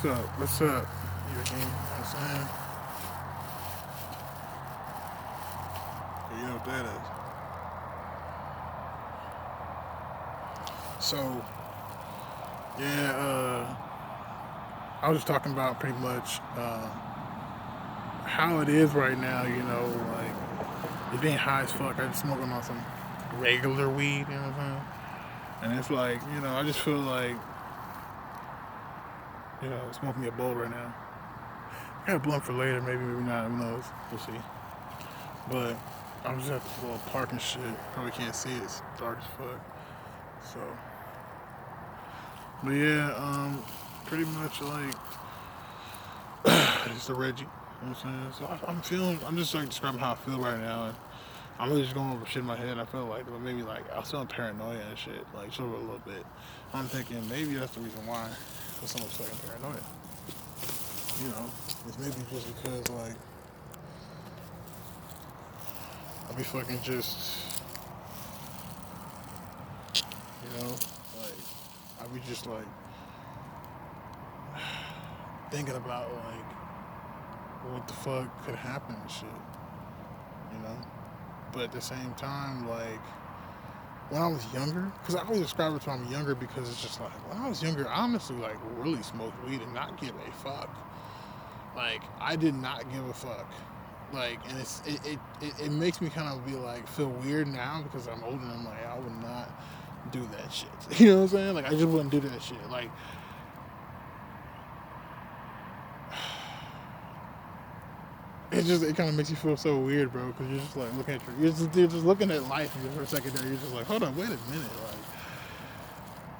What's up? What's up? You again? You know what I'm saying? You know what that is. So, yeah, I was just talking about pretty much how it is right now, like, it being high as fuck. I just smoking on some regular weed, you know what I'm saying? And it's like, I just feel like, smoking me a bowl right now. I got a blunt for later, maybe, maybe not, who knows? We'll see. But I'm just at this little park and shit. Probably can't see it. It's dark as fuck. So, but yeah, pretty much like it's the Reggie. You know what I'm saying? So I'm feeling. I'm just like describing how I feel right now, and I'm really just going over shit in my head. I feel like maybe like I was feeling paranoia and shit, like sort of a little bit. I'm thinking maybe that's the reason why I feel so much fucking paranoia. You know, it's maybe just because like I be fucking just, you know, like I be just like thinking about like what the fuck could happen and shit, you know. But at the same time, like when I was younger, because I always describe it to when I'm younger because it's just like when I was younger, I honestly like really smoked weed and not give a fuck. Like I did not give a fuck. Like and it makes me kind of be like feel weird now because I'm older and I'm like I would not do that shit. You know what I'm saying? Like I just wouldn't do that shit. Like it kind of makes you feel so weird, bro. Because you're just like looking at you're just looking at life and for a second there, you're just like, hold on, wait a minute,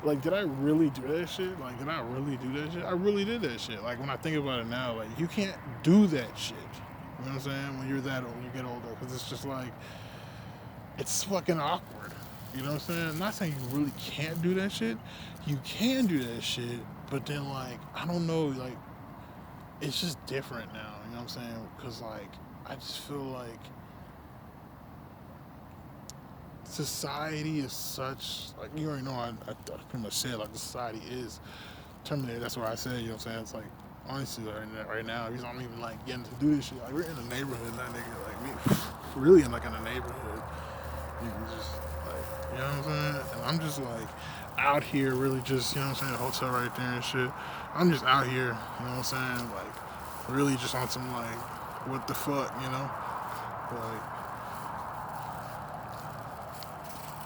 like, did I really do that shit? Like, did I really do that shit? I really did that shit. Like, when I think about it now, like, you can't do that shit. You know what I'm saying? When you're that old, when you get older, because it's just like, it's fucking awkward. You know what I'm saying? I'm not saying you really can't do that shit. You can do that shit, but then, like, I don't know, like, it's just different now. You know what I'm saying? Because, like, I just feel like society is such, like, you already know, I pretty much said, like, the society is terminated. That's what I said. You know what I'm saying? It's like honestly, right now, because I'm even like getting to do this shit. Like we're in a neighborhood, that nigga. Like we really in like in a neighborhood. You can just like, you know what I'm saying? And I'm just like out here, really just you know what I'm saying, hotel right there and shit. I'm just out here. You know what I'm saying? Like really just on some like what the fuck, you know? Like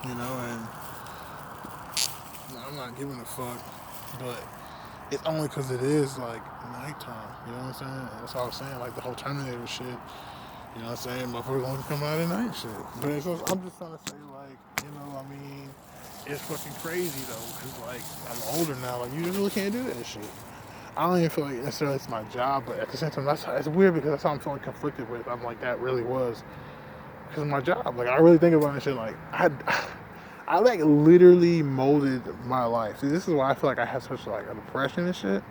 and I'm not giving a fuck, but it's only because it is like nighttime. You know what I'm saying? That's all I was saying. Like the whole Terminator shit. You know what I'm saying? Motherfuckers only come out at night shit. But I'm just trying to say like, I mean, it's fucking crazy though, because like I'm older now. Like you just really can't do that shit. I don't even feel like necessarily it's my job, but at the same time, it's weird because that's how I'm feeling conflicted with. I'm like that really was because of my job. Like I really think about this shit. Like I like literally molded my life. See, this is why I feel like I have such like a depression and shit.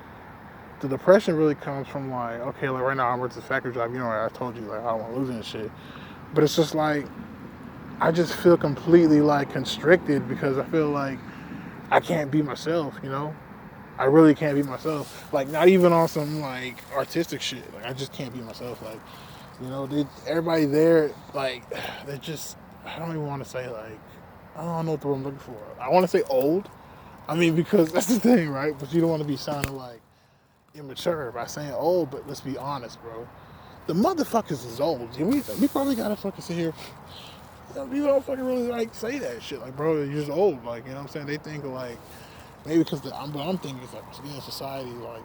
The depression really comes from like, okay, like right now I'm working this factory job. I told you like I don't want to lose any shit, but it's just like I just feel completely like constricted because I feel like I can't be myself. I really can't be myself. Like not even on some like artistic shit. Like I just can't be myself. Like everybody there like they just I don't even want to say like I don't know what the word I'm looking for. I want to say old. I mean because that's the thing, right? But you don't want to be sounding like immature by saying old, but let's be honest, bro. The motherfuckers is old. We probably gotta fucking sit here. People don't fucking really like say that shit. Like, bro, you're just old. Like, you know what I'm saying? They think like maybe because I'm thinking it's like being in society, like,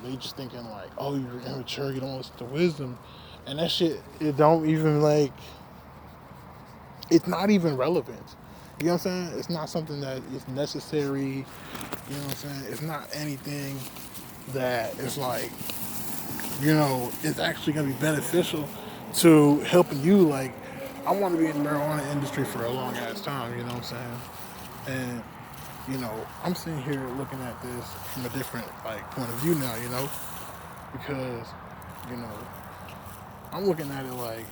they just thinking like, oh, you're immature. You don't listen to wisdom, and that shit. It don't even like. It's not even relevant. You know what I'm saying? It's not something that is necessary. You know what I'm saying? It's not anything that is like is actually going to be beneficial to helping you. Like, I want to be in the marijuana industry for a long ass time, you know what I'm saying? And, I'm sitting here looking at this from a different, like, point of view now, because, you know, I'm looking at it like,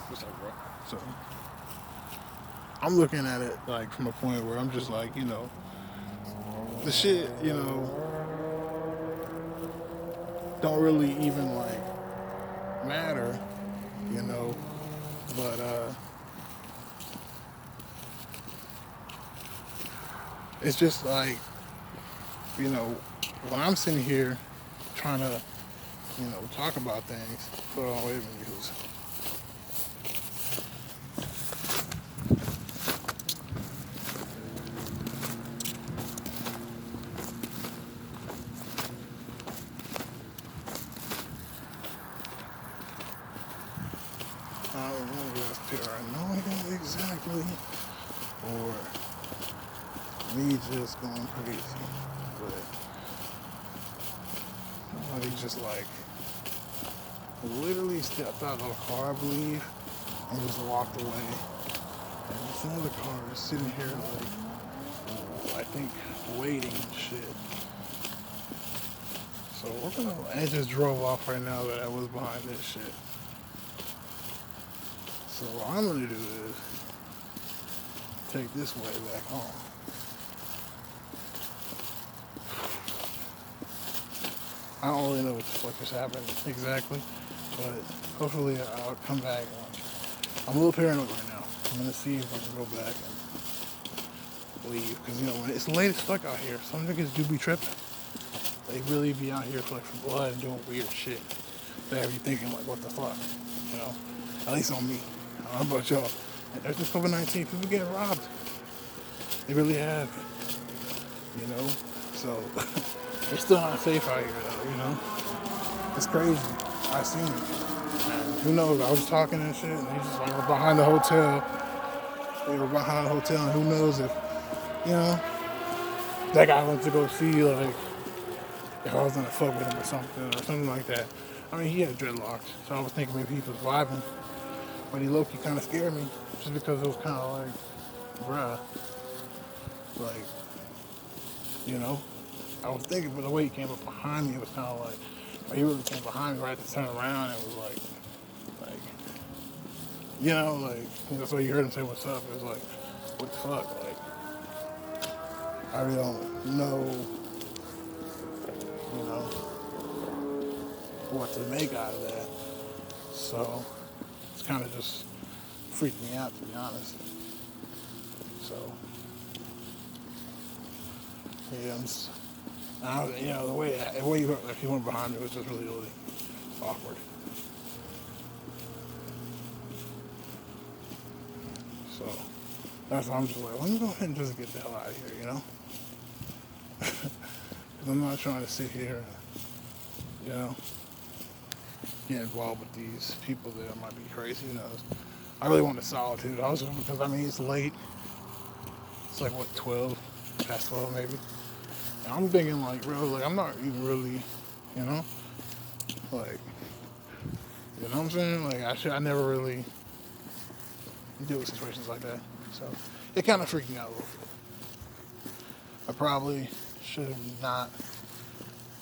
what's up, bro? So, I'm looking at it, like, from a point where I'm just like, the shit, don't really even like matter, you know. But it's just like, you know, when I'm sitting here trying to, talk about things. Hold on, wait a minute, because I don't know if they're annoying exactly, or me just going crazy. But somebody just like literally stepped out of the car, I believe, and just walked away. And some other car is sitting here like, I think, waiting and shit. So and it just drove off right now that I was behind this shit. So what I'm gonna do is take this way back home. I don't really know what the fuck just happened exactly, but hopefully I'll come back. I'm a little paranoid right now. I'm gonna see if I can go back and leave, because when it's late as fuck out here, some niggas do be tripping. They really be out here collecting blood and doing weird shit. They have you thinking like, what the fuck, At least on me. I don't know about y'all. And there's this COVID-19, people getting robbed. They really have, So it's still not safe out here though, It's crazy. I seen it. And who knows? I was talking and shit, and they just like were behind the hotel. They were behind the hotel, and who knows if, that guy went to go see like if I was gonna fuck with him or something like that. I mean, he had dreadlocks, so I was thinking maybe he was vibing, but he low-key kind of scared me, just because it was kind of like, bruh, like, I was thinking, but the way he came up behind me, it was kind of like, he really came behind me right to turn around, and it was like, that's why you heard him say what's up. It was like, what the fuck, like, I really don't know, what to make out of that. So it's kind of just freaked me out, to be honest. So yeah, the way he went behind me was just really, really awkward. So that's why I'm just like, let me go ahead and just get the hell out of here, Because I'm not trying to sit here and, get involved with these people that might be crazy, I really want the solitude. Because it's late. It's like, what, 12? Past 12 maybe? And I'm thinking like, bro, like I'm not even really, like, what I'm saying? Like I never really deal with situations like that. So it kind of freaked me out a little bit. I probably should have not,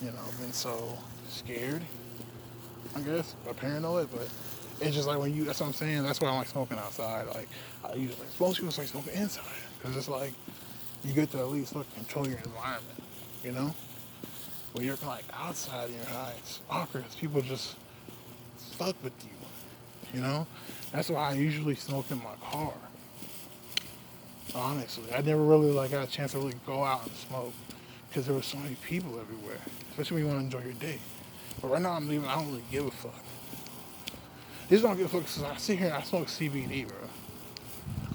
been so scared, I guess, or paranoid, but it's just like that's what I'm saying, that's why I like smoking outside. Like, most people like smoking inside, because it's like, you get to at least control your environment, When you're like outside in your high, it's awkward, because people just fuck with you, That's why I usually smoke in my car. Honestly, I never really got a chance to really go out and smoke, because there were so many people everywhere, especially when you want to enjoy your day. But right now I don't really give a fuck. This is why I don't give a fuck, because I sit here and I smoke CBD, bro.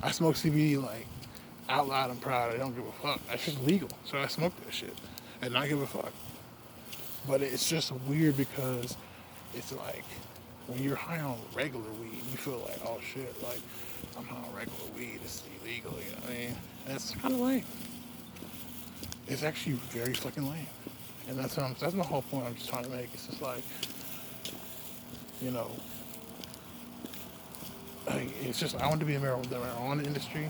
I smoke CBD like out loud and proud. I don't give a fuck. That's just legal, so I smoke that shit and not give a fuck. But it's just weird, because it's like when you're high on regular weed, you feel like, oh shit, like I'm high on regular weed, it's illegal, you know what I mean? And it's kind of lame. It's actually very fucking lame. And that's my whole point I'm just trying to make. It's just like, it's just, I wanted to be in the marijuana industry,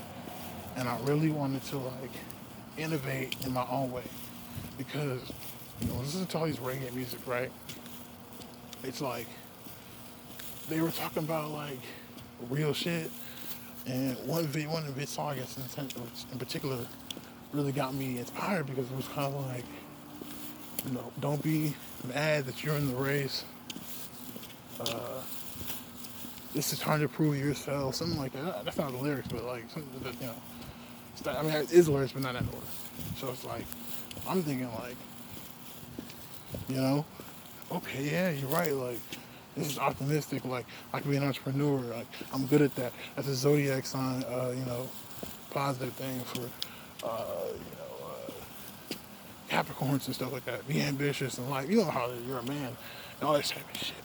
and I really wanted to innovate in my own way, because listening to all these reggae music, right? It's like they were talking about real shit, and one of the song in particular really got me inspired because it was kind of like, don't be mad that you're in the race. This is time to prove yourself, something like that. That's not the lyrics, but like something that I mean, it is lyrics, but not that order. So it's like, I'm thinking like, you know, okay, yeah, you're right. Like, this is optimistic. Like, I can be an entrepreneur. Like, I'm good at that. That's a zodiac sign. Positive thing for, Capricorns and stuff like that. Be ambitious and like, you know how you're a man and all this type of shit.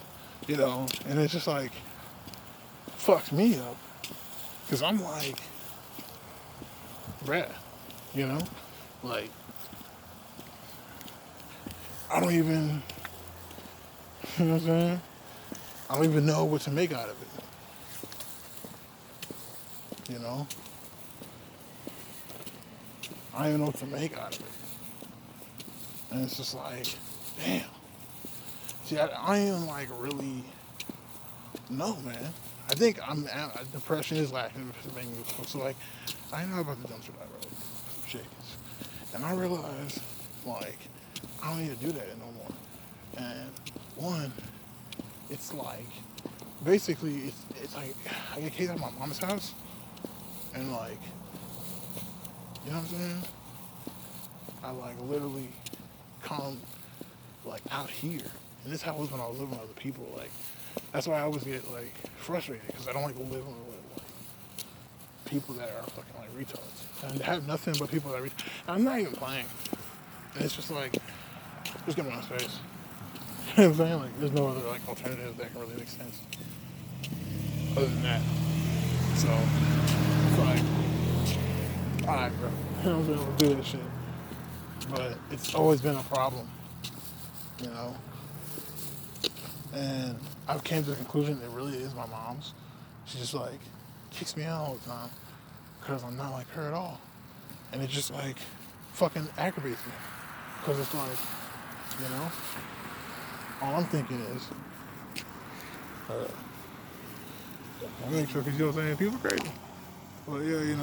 And it's just like, fucks me up. Because I'm like, bruh, you know? Like, I don't even, you know what I'm saying? I don't even know what to make out of it, you know? I don't even know what to make out of it. And it's just like, damn. See, I am like really, no, man. I think depression is lacking. So like, I know about the dumpster dive, right? Shakers. And I realized, like, I don't need to do that no more. And one, it's like, basically, it's like, I get kicked out of my mom's house, and like, you know what I'm saying? I like literally come like out here. And this is how it was when I was living with other people. Like, that's why I always get like frustrated, because I don't like living with like people that are fucking like retards. And I have nothing but people that are retards. I'm not even playing. And it's just like, just get my space. You know what I'm saying? Like, there's no other like alternative that can really make sense other than that. So it's like, alright, bro. You know what I'm saying? We'll do this shit. But it's always been a problem, you know? And I've came to the conclusion it really is my mom's. She just like kicks me out all the time because I'm not like her at all. And it just like fucking aggravates me. Because it's like, all I'm thinking is, I make sure, because you know what I'm saying, people are crazy. But yeah,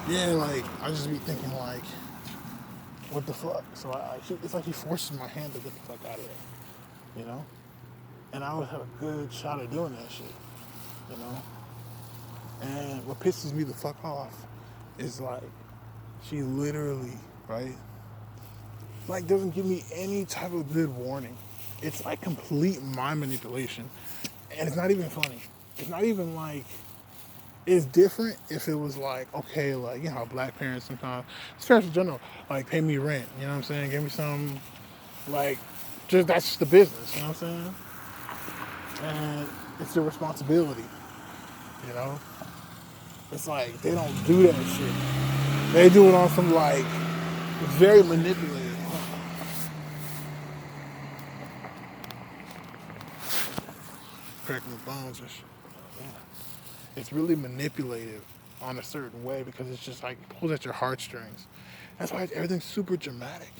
yeah, like, I just be thinking like, what the fuck? So it's like he forces my hand to get the fuck out of there, you know? And I would have a good shot at doing that shit, you know? And what pisses me the fuck off is like, she literally, right? Like, doesn't give me any type of good warning. It's like complete mind manipulation. And it's not even funny. It's not even like, it's different if it was like, okay, like, you know how black parents sometimes, parents in general, like, pay me rent, you know what I'm saying? Give me some, like, that's just the business, you know what I'm saying? And it's their responsibility, you know? It's like, they don't do that shit. They do it on some, like, very manipulated. Cracking the bones and shit. It's really manipulative on a certain way because it's just like, it pulls at your heartstrings. That's why everything's super dramatic.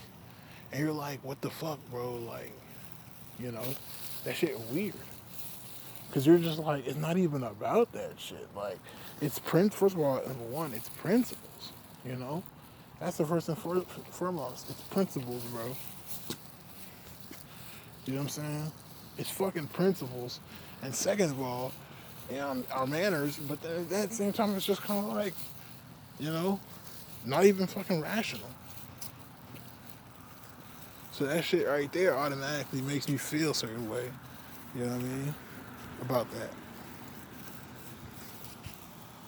And you're like, what the fuck, bro? Like, that shit weird. Because you're just like, it's not even about that shit. Like, first of all, number one, it's principles, you know? That's the first and foremost. It's principles, bro. You know what I'm saying? It's fucking principles. And second of all, our manners, but at the same time, it's just kind of like, not even fucking rational. So that shit right there automatically makes me feel a certain way. You know what I mean? About that.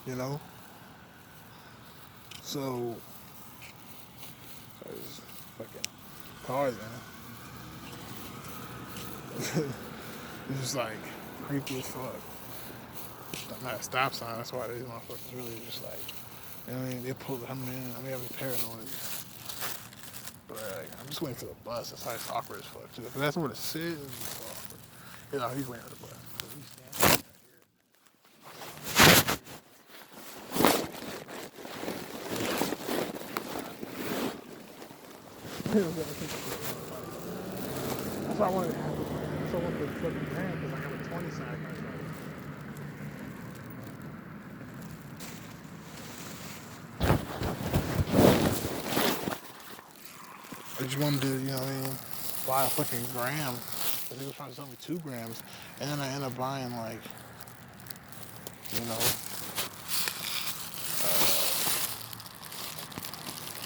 You know? So, it's fucking cars, man. It's just like creepy as fuck. Not a stop sign, that's why these motherfuckers really just like, you know what I mean? They pull them in, I mean, I'm paranoid. But like, I'm just waiting for the bus. That's why it's awkward as fuck too. But that's where to sit and it's awkward. He's waiting for the bus. So he's standing right here. That's why I wanted to have it. That's why I wanted the fucking van, because I got a 20 side. I just wanted to, you know what I mean, buy a fucking gram. But he was trying to sell me 2 grams. And then I ended up buying, like, you know,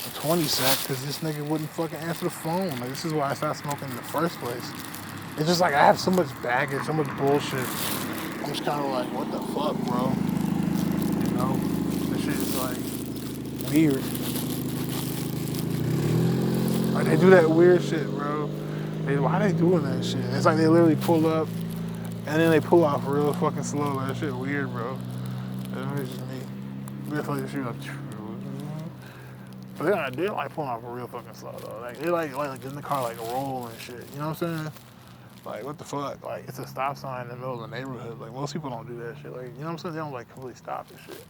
a 20 sack because this nigga wouldn't fucking answer the phone. Like, this is why I started smoking in the first place. It's just like I have so much baggage, so much bullshit. I'm just kind of like, what the fuck, bro? You know? This shit is like weird. Like, they do that weird shit, bro. Why they doing that shit? It's like they literally pull up and then they pull off real fucking slow. That shit weird, bro. That's just me. We feel like this shit like, but they like pulling off real fucking slow though. Like they like in the car like roll and shit. You know what I'm saying? Like what the fuck? Like it's a stop sign in the middle of the neighborhood. Like most people don't do that shit. Like you know what I'm saying? They don't like completely stop and shit.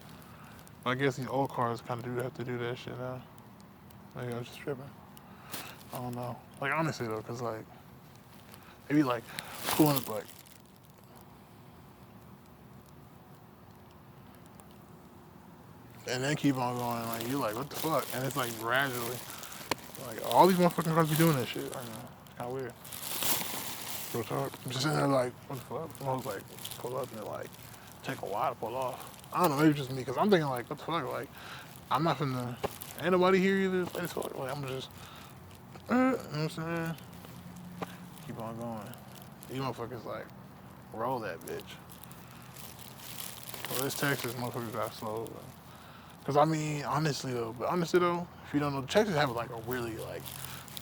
But I guess these old cars kind of do have to do that shit now. Maybe I was just tripping. I don't know. Like honestly though, cause like maybe like pulling up like. And then keep on going, like, you're like, what the fuck? And it's like gradually. Like, all these motherfucking cars be doing that shit right now. It's kind of weird. Real talk. I'm just sitting there like, what the fuck? I was like, pull up and it like, take a while to pull off. I don't know, maybe it's just me, because I'm thinking like, what the fuck? Like, I'm not finna, ain't nobody here either. Like, I'm just, you know what I'm saying? Keep on going. These motherfuckers like, roll that bitch. Well, this Texas motherfuckers got slow. Cause I mean, honestly though, if you don't know, Texas have like a really like,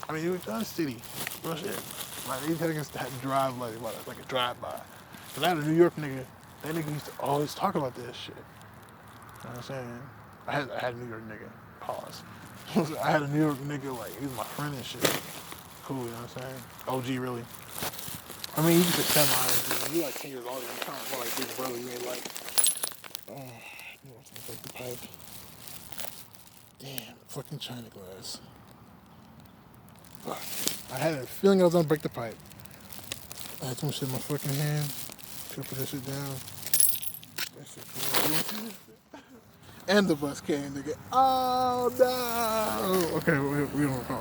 I mean, it's not a city, real shit. Like these niggas had to drive like a drive-by. Cause I had a New York nigga, that nigga used to always talk about this shit. You know what I'm saying? I had a New York nigga, pause. I had a New York nigga, like, he was my friend and shit. Cool, you know what I'm saying? OG really. I mean, you just semi, you like 10 years older, you kind of more like big brother, you ain't like, you want to take the pipe. Damn, fucking China glass. Fuck. I had a feeling I was gonna break the pipe. I had too much shit in my fucking hand. Couldn't put that shit down. That shit cool. And the bus came, nigga. Oh no! Okay, we don't call